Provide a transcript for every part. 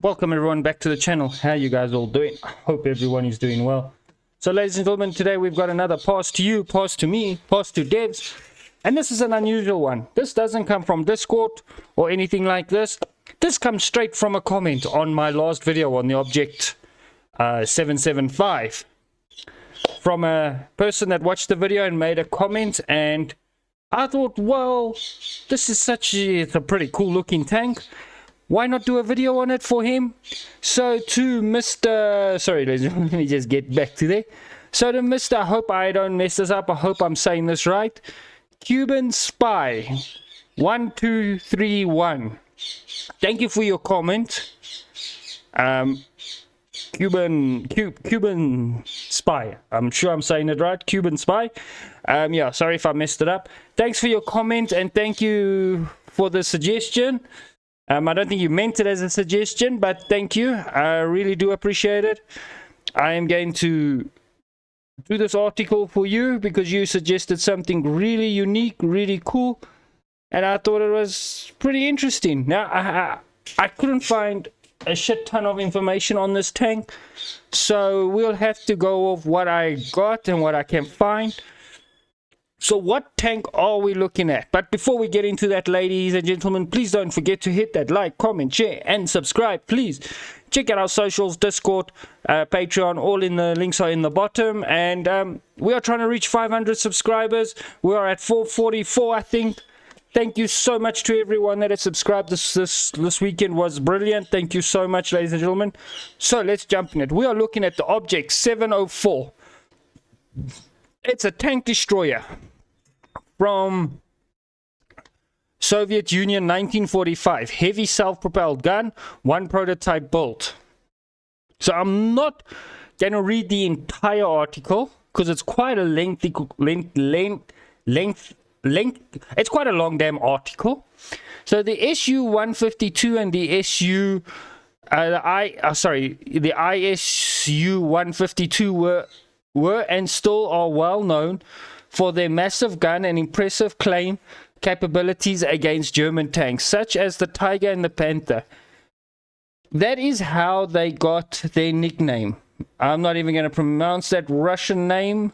Welcome everyone back to the channel. How you guys all doing? I hope everyone is doing well. So ladies and gentlemen, today we've got another pass to you, pass to me, pass to devs. And this is an unusual one. This doesn't come from Discord or anything like this. This comes straight from a comment on my last video on the Object 775. From a person that watched the video and made a comment, and I thought, well, this is it's a pretty cool looking tank. Why not do a video on it for him? So to Mr. Sorry, let me just get back to there. So to Mr. I hope I don't mess this up. I hope I'm saying this right. Cuban Spy 1231. Thank you for your comment. Cuban Spy. I'm sure I'm saying it right. Cuban Spy. Yeah, sorry if I messed it up. Thanks for your comment and thank you for the suggestion. I don't think you meant it as a suggestion, but thank you. I really do appreciate it. I am going to do this article for you because you suggested something really unique, really cool, and I thought it was pretty interesting. Now, I couldn't find a shit ton of information on this tank, so we'll have to go off what I got and what I can find. So what tank are we looking at? But before we get into that, ladies and gentlemen, please don't forget to hit that like, comment, share, and subscribe. Please check out our socials, Discord, Patreon. All in the links are in the bottom. And we are trying to reach 500 subscribers. We are at 444, I think. Thank you so much to everyone that has subscribed. This weekend was brilliant. Thank you so much, ladies and gentlemen. So let's jump in it. We are looking at the Object 704. It's a tank destroyer from Soviet Union, 1945. Heavy self-propelled gun, one prototype built. So I'm not going to read the entire article because it's quite a lengthy it's quite a long damn article. So the SU-152 and the the ISU-152 were and still are well known for their massive gun and impressive claim capabilities against German tanks, such as the Tiger and the Panther. That is how they got their nickname. I'm not even going to pronounce that Russian name.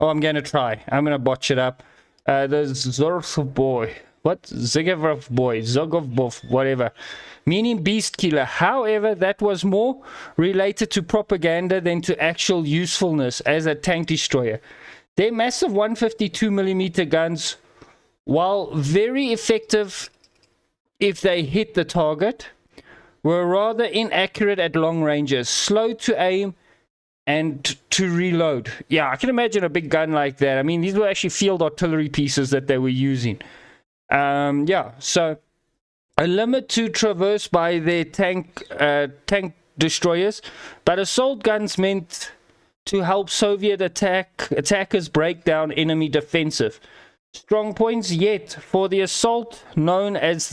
Oh, I'm going to try. I'm going to botch it up. The Zorov boy. What? Zigevov boy. Zogov, whatever. Meaning beast killer. However, that was more related to propaganda than to actual usefulness as a tank destroyer. Their massive 152mm guns, while very effective if they hit the target, were rather inaccurate at long ranges, slow to aim and to reload. Yeah, I can imagine a big gun like that. I mean, these were actually field artillery pieces that they were using. Yeah, so a limit to traverse by their tank destroyers, but assault guns meant to help Soviet attackers break down enemy defensive strong points. Yet for assaults known as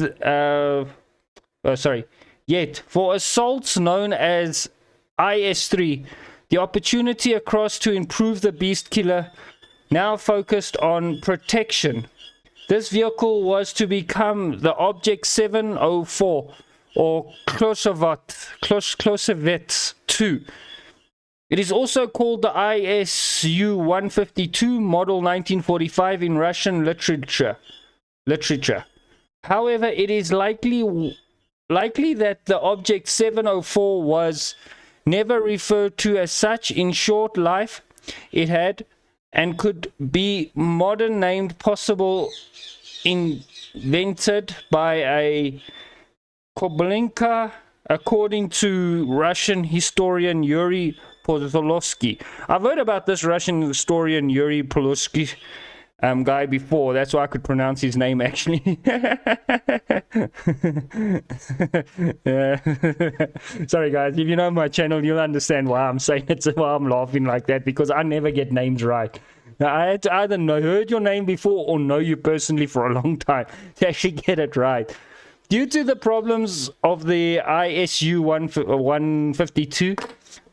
IS-3, the opportunity across to improve the beast killer now focused on protection. This vehicle was to become the Object 704 or Clausewitz 2. It is also called the ISU-152 model 1945 in Russian literature. However, it is likely that the Object 704 was never referred to as such. In short life, it had and could be modern named, possible invented by a Koblinka, according to Russian historian Yuri Podolsky. I've heard about this Russian historian Yuri Podolsky guy before. That's why I could pronounce his name actually. Sorry guys, if you know my channel, you'll understand why I'm saying it, why I'm laughing like that, because I never get names right. Now, I had to either heard your name before or know you personally for a long time to actually get it right. Due to the problems of the ISU-152,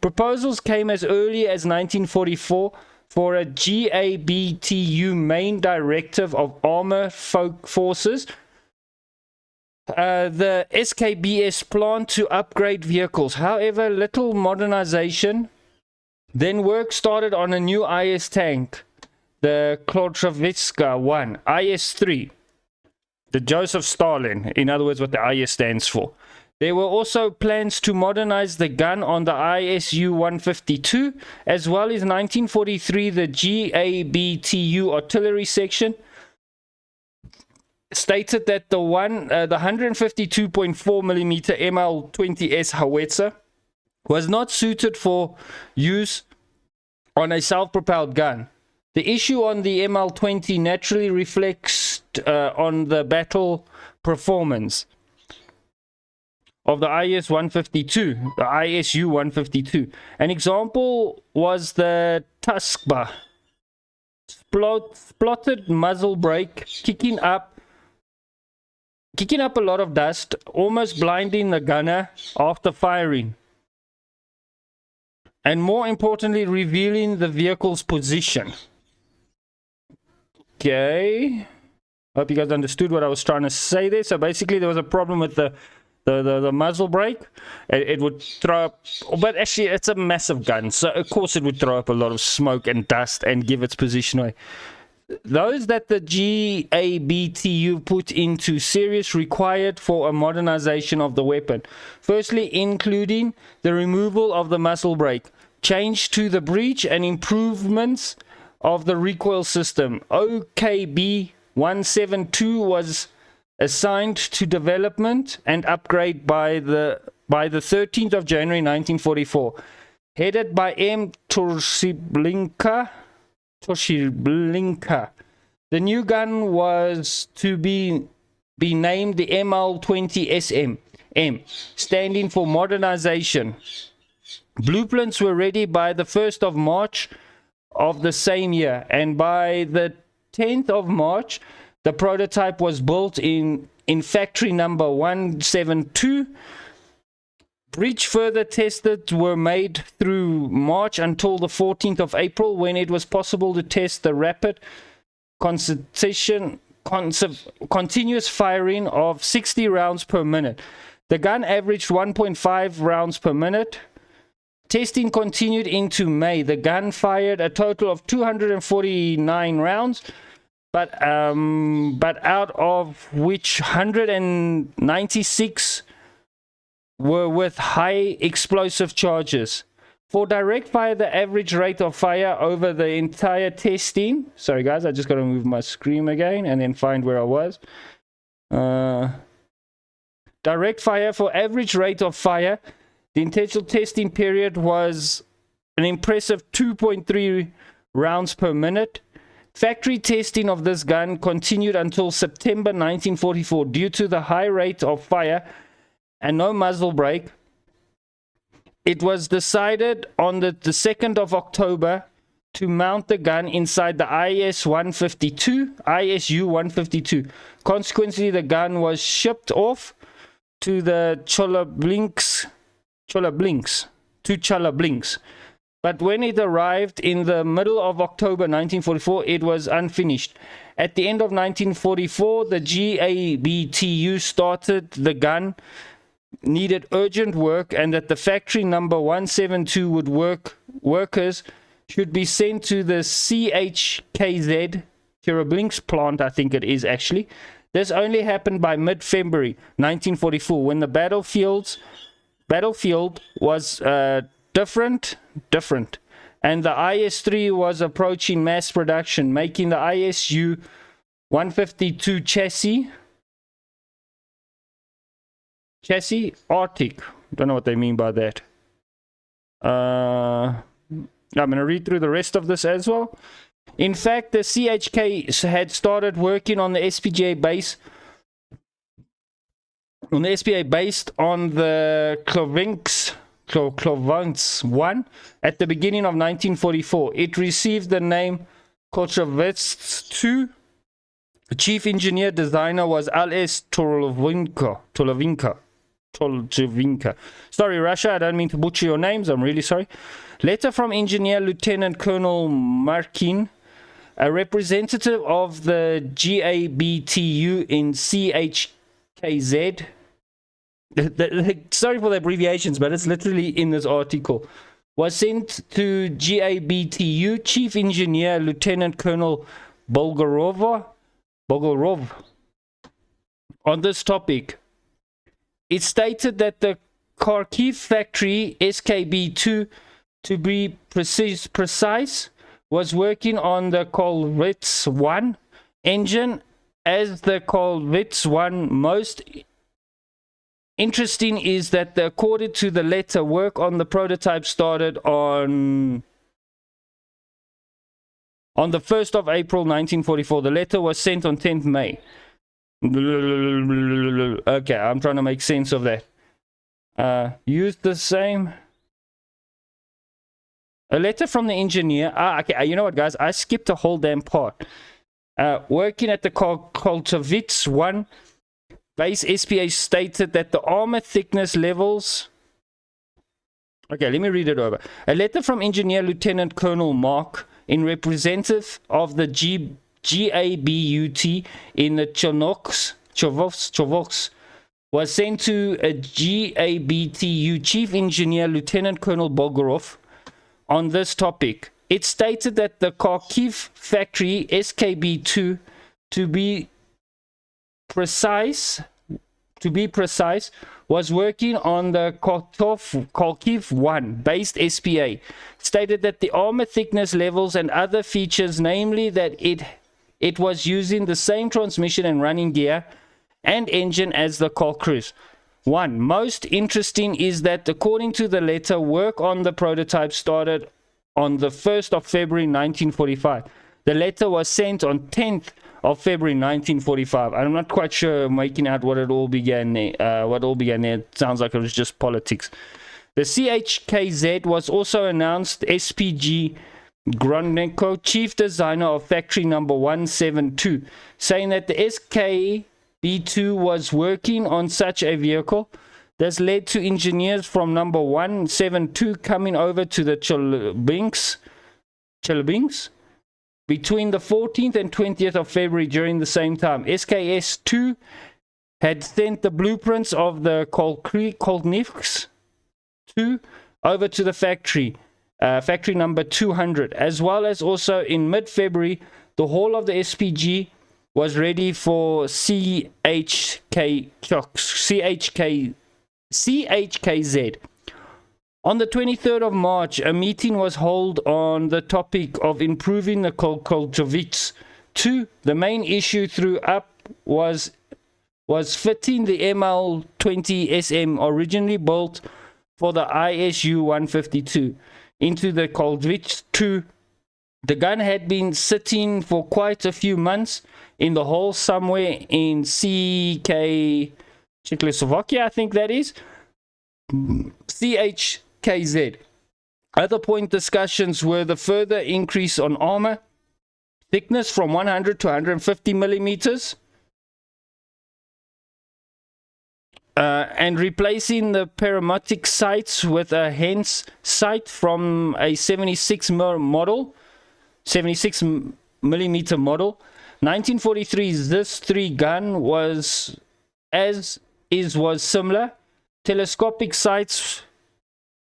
proposals came as early as 1944 for a GABTU main directive of armor forces the SKBS plant to upgrade vehicles. However, little modernization. Then work started on a new IS tank, the Klotrovitska 1, IS-3, the Joseph Stalin, in other words, what the IS stands for. There were also plans to modernize the gun on the ISU-152, as well as 1943, the GABTU artillery section stated that the 152.4mm ML-20S howitzer was not suited for use on a self-propelled gun. The issue on the ML-20 naturally reflects on the battle performance of the IS-152, the ISU-152. An example was the Tuskba, splotted muzzle brake, kicking up a lot of dust, almost blinding the gunner after firing, and more importantly, revealing the vehicle's position. Okay, hope you guys understood what I was trying to say there. So basically, there was a problem with the muzzle brake. It would throw up, but actually it's a massive gun, so of course it would throw up a lot of smoke and dust and give its position away. Those that the GABTU put into series required for a modernization of the weapon. Firstly, including the removal of the muzzle brake, change to the breech, and improvements of the recoil system. OKB 172 was assigned to development and upgrade by the 13th of January 1944, headed by M. Toshiblinka. The new gun was to be named the ML-20SM, M, standing for modernization. Blueprints were ready by the 1st of March of the same year, and by the 10th of March, the prototype was built in factory number 172. Breach further tested were made through March until the 14th of April, when it was possible to test the rapid continuous firing of 60 rounds per minute. The gun averaged 1.5 rounds per minute. Testing continued into May. The gun fired a total of 249 rounds, but out of which 196 were with high explosive charges. For direct fire, the average rate of fire over the entire testing... Sorry guys, I just got to move my screen again and then find where I was. Direct fire, for average rate of fire, the initial testing period was an impressive 2.3 rounds per minute. Factory testing of this gun continued until September 1944 due to the high rate of fire and no muzzle brake. It was decided on the 2nd of October to mount the gun inside the ISU-152. Consequently, the gun was shipped off to the Cholablinks. But when it arrived in the middle of October 1944, it was unfinished. At the end of 1944, the GABTU started the gun needed urgent work, and that the factory number 172 workers should be sent to the CHKZ Cherublinks plant, I think it is actually. This only happened by mid-February 1944, when the battlefield was different, and the IS-3 was approaching mass production, making the ISU-152 chassis Arctic. Don't know what they mean by that. I'm going to read through the rest of this as well. In fact, the CHK had started working on the SPGA base, based on the Klovans 1 at the beginning of 1944. It received the name Kotrovets 2. The chief engineer designer was L.S. Tolovinka. Sorry, Russia, I don't mean to butcher your names. I'm really sorry. Letter from Engineer Lieutenant Colonel Markin, a representative of the GABTU in CHKZ CHKZ. Sorry for the abbreviations, but it's literally in this article. Was sent to GABTU Chief Engineer Lieutenant Colonel Bolgorov on this topic. It stated that the Kharkiv factory, SKB2, to be precise, was working on the Kolvets 1 engine. As the Kolvets 1 most interesting is that according to the letter, work on the prototype started on the 1st of April 1944. The letter was sent on 10th May. Okay, I'm trying to make sense of that. Used the same. A letter from the engineer. Okay, you know what, guys? I skipped a whole damn part. Working at the Koltovitz 1 base, SPA stated that the armor thickness levels. Okay, let me read it over. A letter from Engineer Lieutenant Colonel Mark, in representative of the GABUT in the Chovoks, was sent to a GABTU Chief Engineer Lieutenant Colonel Bolgorov on this topic. It stated that the Kharkiv factory, SKB2, to be precise, was working on the Kharkiv 1 based SPA. Stated that the armor thickness levels and other features, namely that it was using the same transmission and running gear and engine as the Kharkiv 1. Most interesting is that according to the letter, work on the prototype started on the 1st of February 1945. The letter was sent on 10th of February 1945. I'm not quite sure making out what all began there. It sounds like it was just politics. The CHKZ was also announced SPG Gronenko, chief designer of factory number 172, saying that the SKB2 was working on such a vehicle. This led to engineers from number 172 coming over to the Chelyabinsk between the 14th and 20th of February. During the same time, SKS2 had sent the blueprints of the Kolnivks 2 over to the factory number 200, as well as also in mid-February, the whole of the SPG was ready for CHKZ. On the 23rd of March, a meeting was held on the topic of improving the Kolchovitz 2. The main issue threw up was fitting the ML20SM originally built for the ISU 152 into the Kolchovitz 2. The gun had been sitting for quite a few months in the hole somewhere in Czechoslovakia, I think that is. CHKZ. Other point discussions were the further increase on armor thickness from 100 to 150 millimeters, and replacing the parametric sights with a Hens sight from a 76 millimeter model. 1943's this 3 gun was similar. Telescopic sights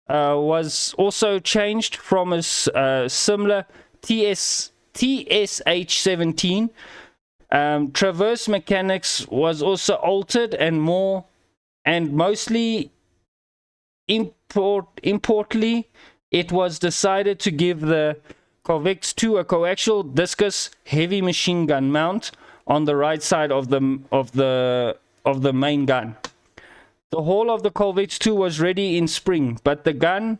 was also changed from a similar TSH-17. Traverse mechanics was also altered and mostly importantly, it was decided to give the Korvex 2 a coaxial discus heavy machine gun mount on the right side of the main gun. The whole of the Korvex 2 was ready in spring, but the gun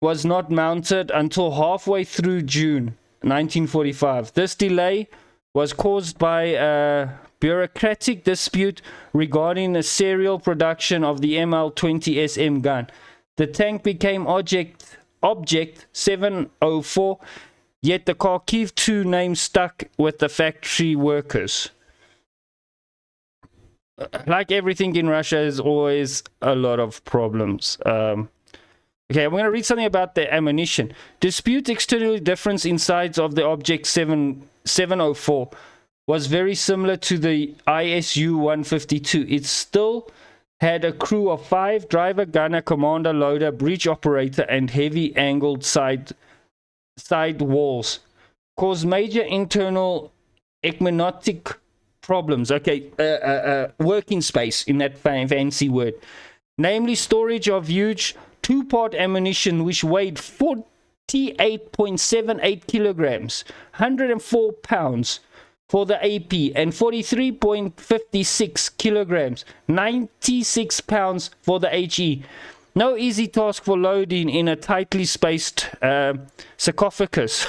was not mounted until halfway through June 1945. This delay was caused by a bureaucratic dispute regarding the serial production of the ML20SM gun. The tank became Object 704, yet the Kharkiv 2 name stuck with the factory workers. Like everything in Russia, there's always a lot of problems. Okay, I'm going to read something about the ammunition. Dispute external difference in size of the Object 704. was very similar to the ISU 152. It still had a crew of 5: driver, gunner, commander, loader, breech operator, and heavy angled side walls. Caused major internal economic problems. Okay, working space in that fancy word. Namely, storage of huge two-part ammunition which weighed 48.78 kilograms, 104 pounds for the AP, and 43.56 kilograms, 96 pounds for the HE. No easy task for loading in a tightly spaced sarcophagus.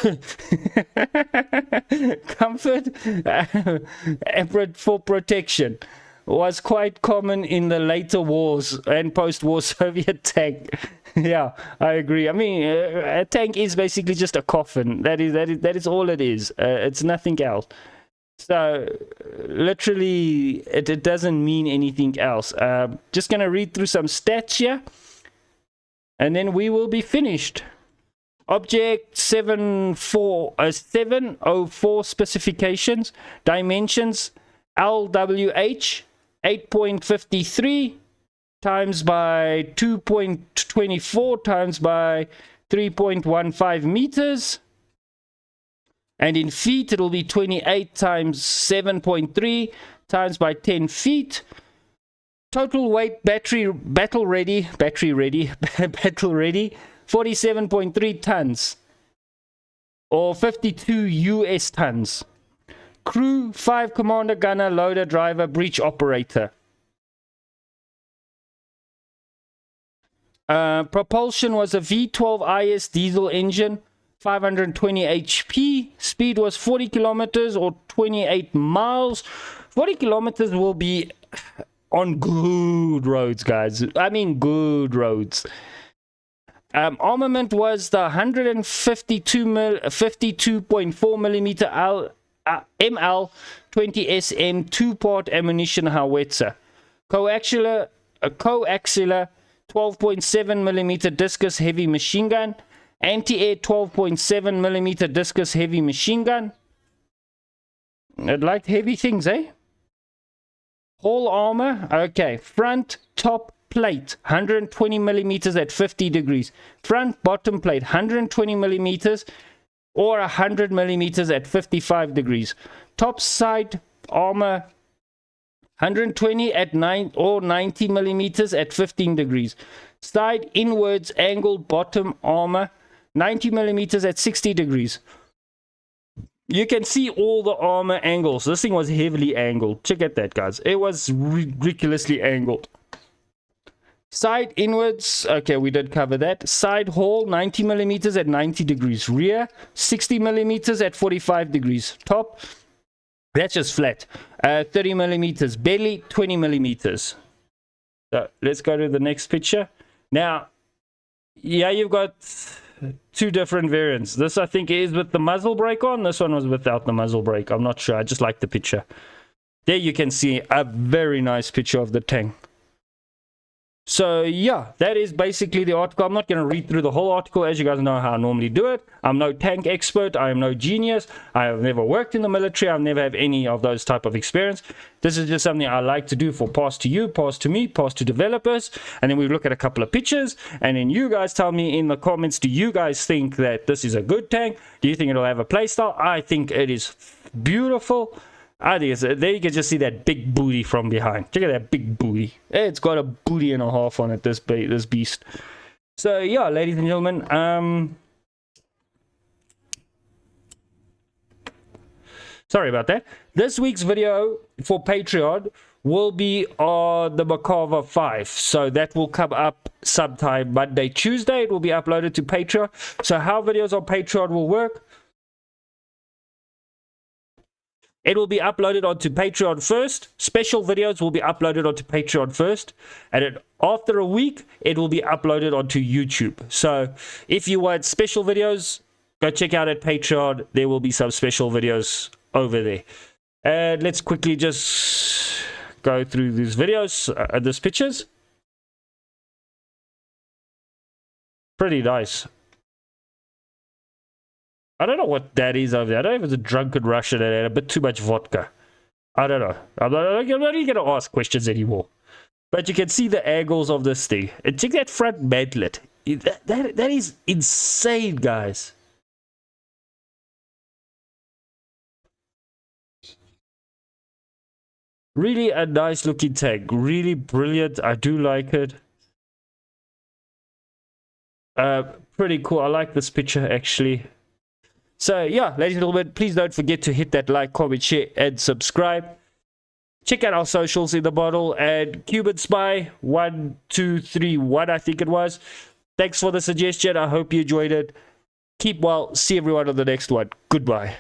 Comfort for protection was quite common in the later wars and post-war Soviet tank. Yeah, I agree. I mean, a tank is basically just a coffin. That is all it is. It's nothing else. So literally, it doesn't mean anything else. Just gonna read through some stats here, and then we will be finished. Object 704 specifications, dimensions: LWH 8.53 times by 2.24 times by 3.15 meters, and in feet it will be 28 times 7.3 times by 10 feet. Total weight, battle ready 47.3 tons, or 52 US tons. Crew 5: commander, gunner, loader, driver, breech operator. Propulsion was a V12 IS diesel engine, 520 HP. Speed was 40 kilometers or 28 miles. 40 kilometers will be on good roads, guys. I mean good roads. Armament was the 52.4 millimeter ML 20 SM two-part ammunition howitzer. Coaxial 12.7 millimeter discus heavy machine gun. Anti-air 12.7 millimeter discus heavy machine gun. I'd like heavy things, eh? Hull armor, okay. Front top plate 120 millimeters at 50 degrees. Front bottom plate 120 millimeters or 100 millimeters at 55 degrees. Top side armor 120 at 9 or 90 millimeters at 15 degrees. Side inwards angled bottom armor 90 millimeters at 60 degrees. You can see all the armor angles. This thing was heavily angled. Check out that, guys. It was ridiculously angled. Side inwards, okay, we did cover that. Side haul 90 millimeters at 90 degrees. Rear 60 millimeters at 45 degrees. Top, that's just flat, 30 millimeters. Belly 20 millimeters. So let's go to the next picture. Now, yeah, you've got two different variants. This I think is with the muzzle brake on. This one was without the muzzle brake. I'm not sure. I just like the picture. There you can see a very nice picture of the tank. So yeah, that is basically the article. I'm not going to read through the whole article, as you guys know how I normally do it. I'm no tank expert. I am no genius. I have never worked in the military. I've never had any of those type of experience. This is just something I like to do for pass to you, pass to me, pass to developers. And then we look at a couple of pictures. And then you guys tell me in the comments, do you guys think that this is a good tank? Do you think it'll have a playstyle? I think it is beautiful. I think it's, there you can just see that big booty from behind. Check out that big booty. It's got a booty and a half on it, this beast. So yeah, ladies and gentlemen, sorry about that. This week's video for Patreon will be on the Makava 5. So that will come up sometime Monday, Tuesday. It will be uploaded to Patreon. So how videos on Patreon will work: it will be uploaded onto Patreon first. Special videos will be uploaded onto Patreon first. And then after a week, it will be uploaded onto YouTube. So if you want special videos, go check out at Patreon. There will be some special videos over there. And let's quickly just go through these videos, these pictures. Pretty nice. I don't know what that is over there. I don't know if it's a drunken Russian and a bit too much vodka. I don't know. I'm not even going to ask questions anymore. But you can see the angles of this thing. And check that front mantlet. That is insane, guys. Really a nice looking tank. Really brilliant. I do like it. Pretty cool. I like this picture, actually. So, yeah, ladies and gentlemen, please don't forget to hit that like, comment, share, and subscribe. Check out our socials in the bottle. And Cuban Spy 1231, I think it was. Thanks for the suggestion. I hope you enjoyed it. Keep well. See everyone on the next one. Goodbye.